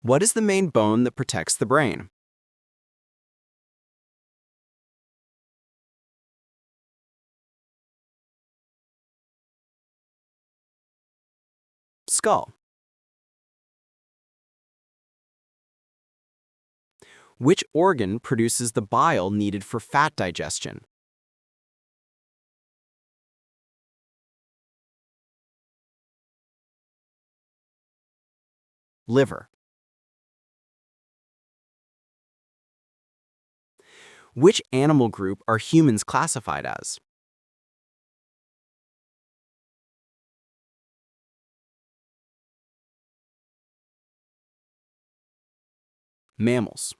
What is the main bone that protects the brain? Skull. Which organ produces the bile needed for fat digestion? Liver. Which animal group are humans classified as? Mammals.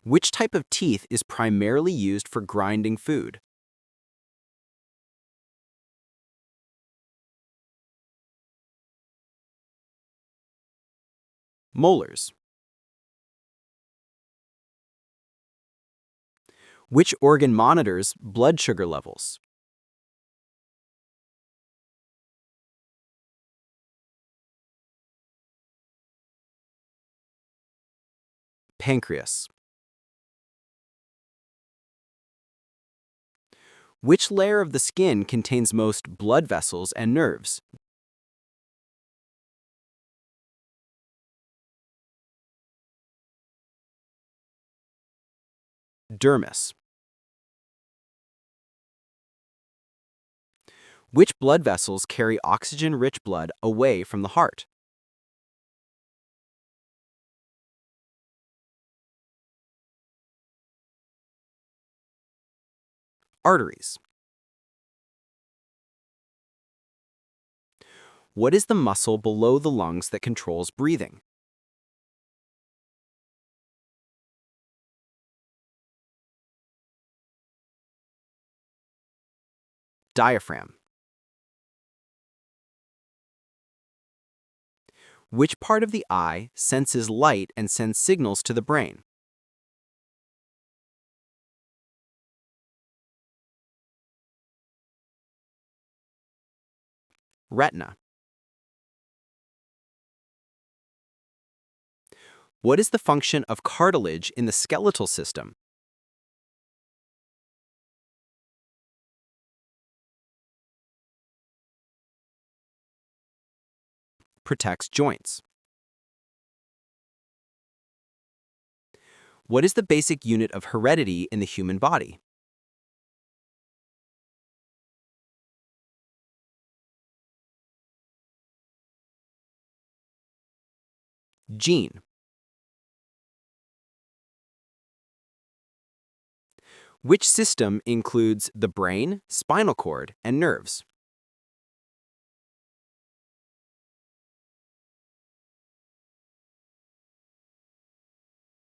Which type of teeth is primarily used for grinding food? Molars. Which organ monitors blood sugar levels? Pancreas. Which layer of the skin contains most blood vessels and nerves? Dermis. Which blood vessels carry oxygen-rich blood away from the heart? Arteries. What is the muscle below the lungs that controls breathing? Diaphragm. Which part of the eye senses light and sends signals to the brain? Retina. What is the function of cartilage in the skeletal system? Protects joints. What is the basic unit of heredity in the human body? Gene. Which system includes the brain, spinal cord, and nerves?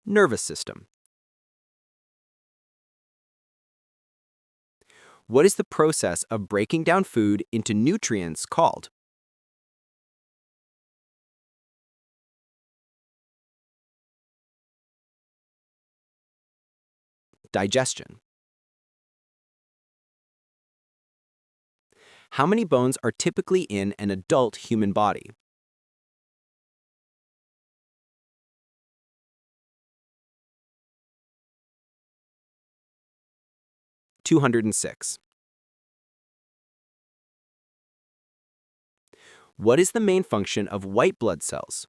Nervous system. What is the process of breaking down food into nutrients called? Digestion. How many bones are typically in an adult human body? - 206. What is the main function of white blood cells?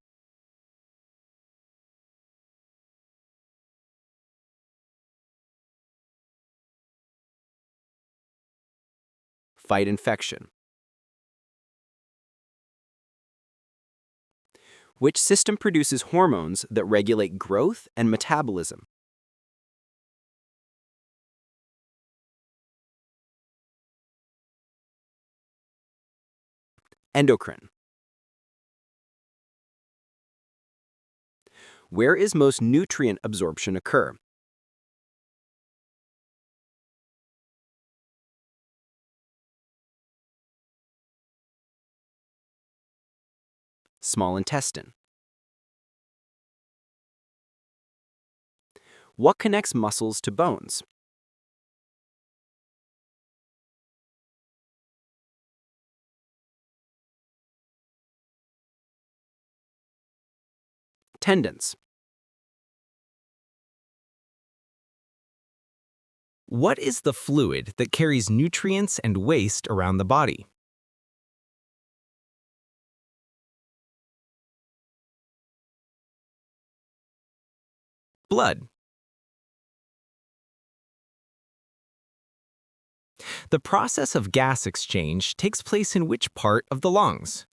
Fight infection. Which system produces hormones that regulate growth and metabolism? Endocrine. Where is most nutrient absorption occur? Small intestine. What connects muscles to bones? Tendons. What is the fluid that carries nutrients and waste around the body? Blood. The process of gas exchange takes place in which part of the lungs?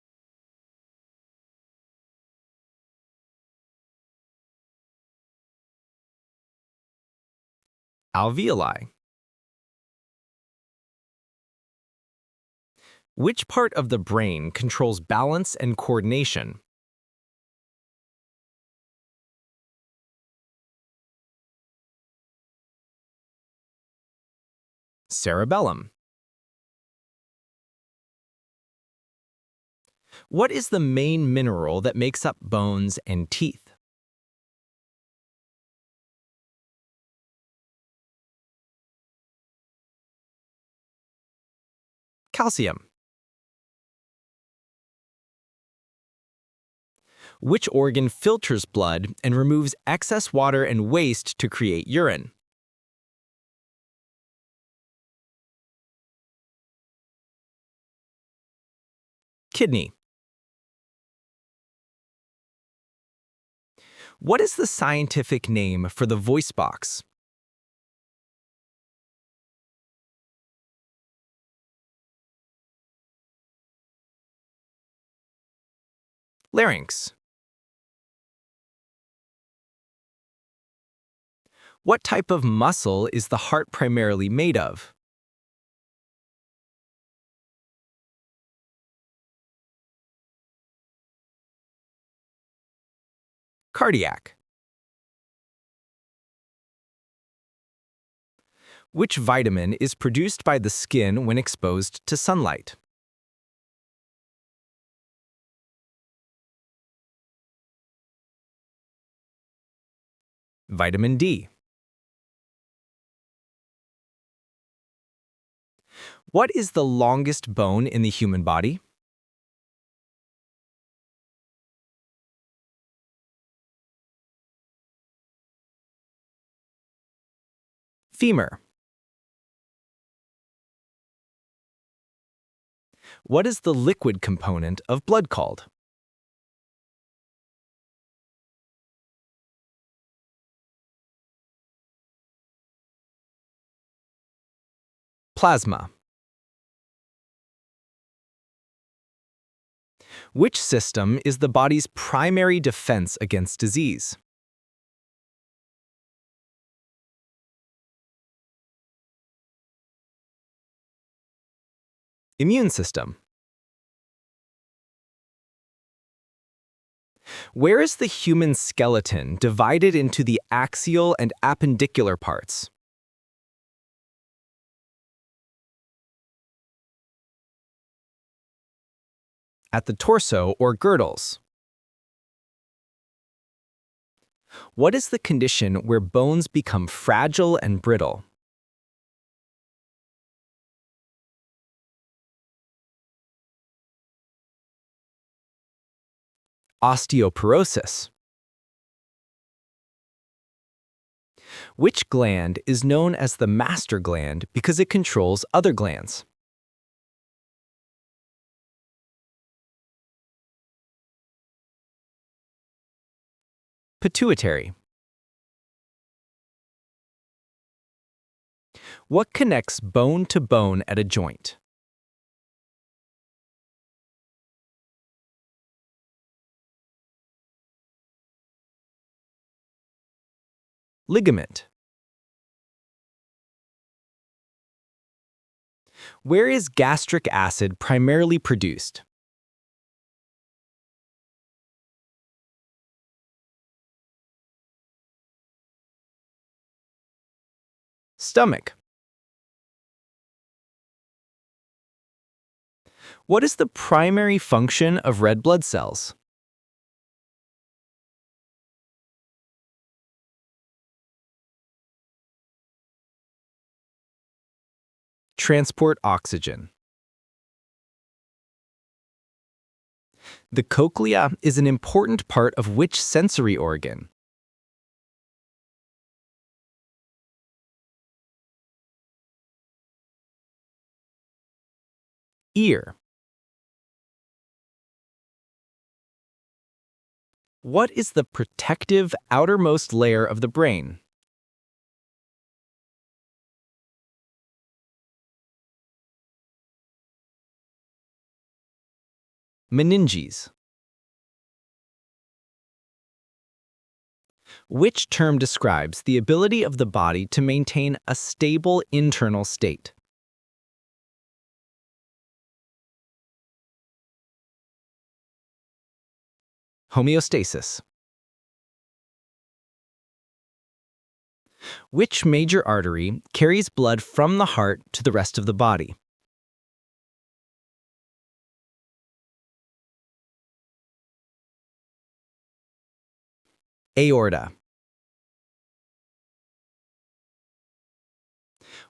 Alveoli. Which part of the brain controls balance and coordination? Cerebellum. What is the main mineral that makes up bones and teeth? Calcium. Which organ filters blood and removes excess water and waste to create urine? Kidney. What is the scientific name for the voice box? Larynx. What type of muscle is the heart primarily made of? Cardiac. Which vitamin is produced by the skin when exposed to sunlight? Vitamin D. What is the longest bone in the human body? Femur. What is the liquid component of blood called? Plasma. Which system is the body's primary defense against disease? Immune system. Where is the human skeleton divided into the axial and appendicular parts? At the torso or girdles. What is the condition where bones become fragile and brittle? Osteoporosis. Which gland is known as the master gland because it controls other glands? Pituitary. What connects bone to bone at a joint? Ligament. Where is gastric acid primarily produced? Stomach. What is the primary function of red blood cells? Transport oxygen. The cochlea is an important part of which sensory organ? Ear. What is the protective outermost layer of the brain? Meninges. Which term describes the ability of the body to maintain a stable internal state? Homeostasis. Which major artery carries blood from the heart to the rest of the body? Aorta.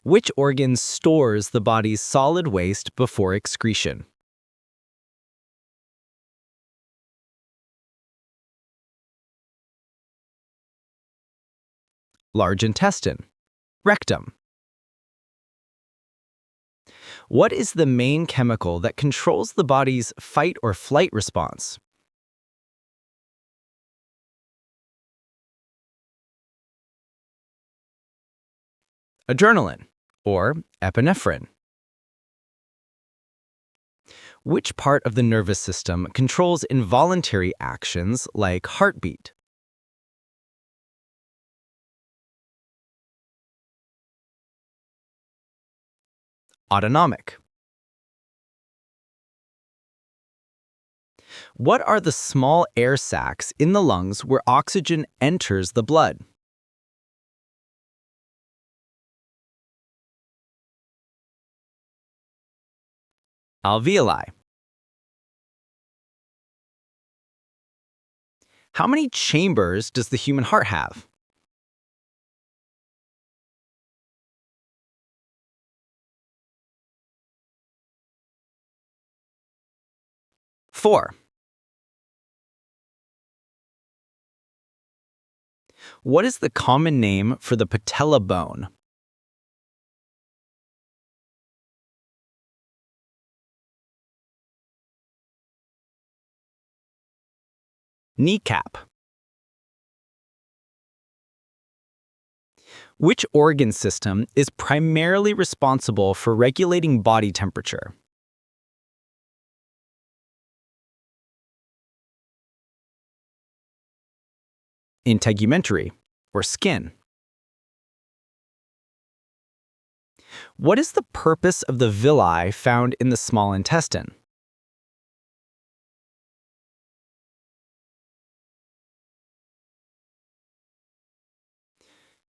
Which organ stores the body's solid waste before excretion? Large intestine. Rectum. What is the main chemical that controls the body's fight or flight response? Adrenaline, or epinephrine. Which part of the nervous system controls involuntary actions like heartbeat? Autonomic. What are the small air sacs in the lungs where oxygen enters the blood? Alveoli. How many chambers does the human heart have? Four. What is the common name for the patella bone? Kneecap. Which organ system is primarily responsible for regulating body temperature? Integumentary, or skin. What is the purpose of the villi found in the small intestine?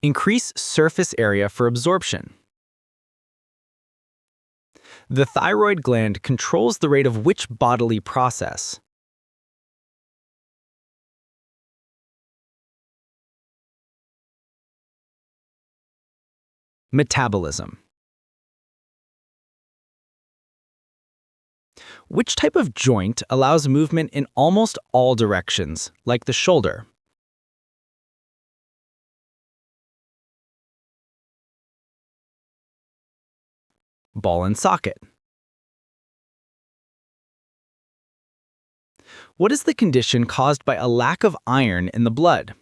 Increase surface area for absorption. The thyroid gland controls the rate of which bodily process? Metabolism. Which type of joint allows movement in almost all directions, like the shoulder? Ball and socket. What is the condition caused by a lack of iron in the blood?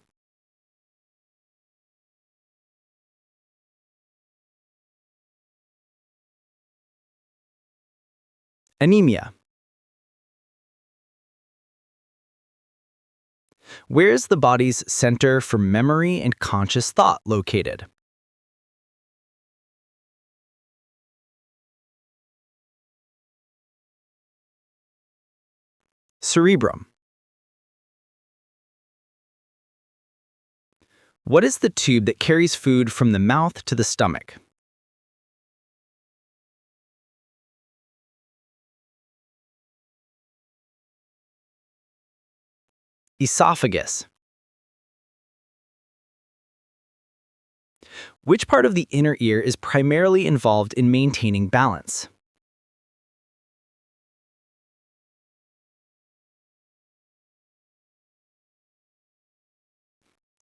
Anemia. Where is the body's center for memory and conscious thought located? Cerebrum. What is the tube that carries food from the mouth to the stomach? Esophagus. Which part of the inner ear is primarily involved in maintaining balance?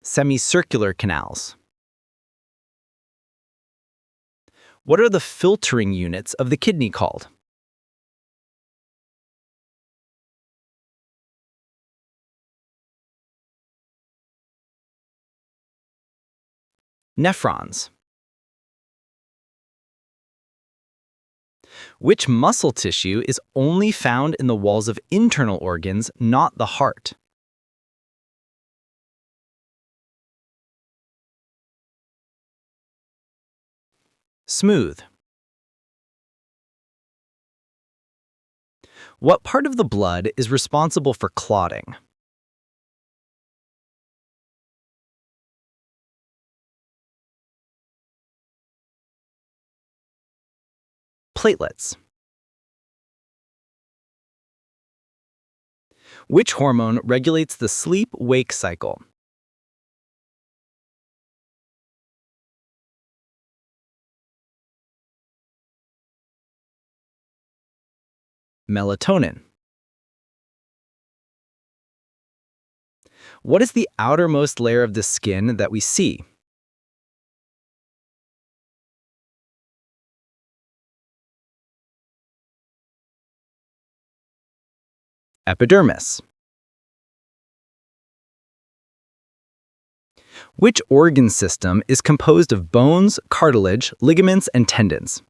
Semicircular canals. What are the filtering units of the kidney called? Nephrons. Which muscle tissue is only found in the walls of internal organs, not the heart? Smooth. What part of the blood is responsible for clotting? Platelets. Which hormone regulates the sleep-wake cycle? Melatonin. What is the outermost layer of the skin that we see? Epidermis. Which organ system is composed of bones, cartilage, ligaments, and tendons?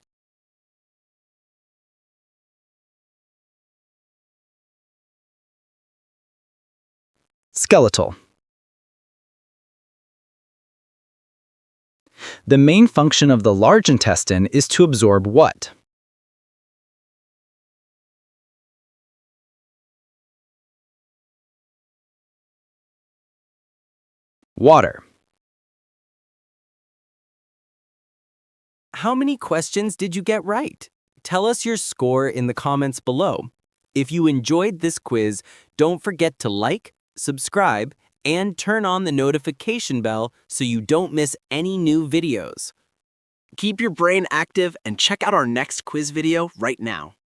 Skeletal. The main function of the large intestine is to absorb what? Water. How many questions did you get right? Tell us your score in the comments below. If you enjoyed this quiz, don't forget to like, subscribe, and turn on the notification bell so you don't miss any new videos. Keep your brain active and check out our next quiz video right now.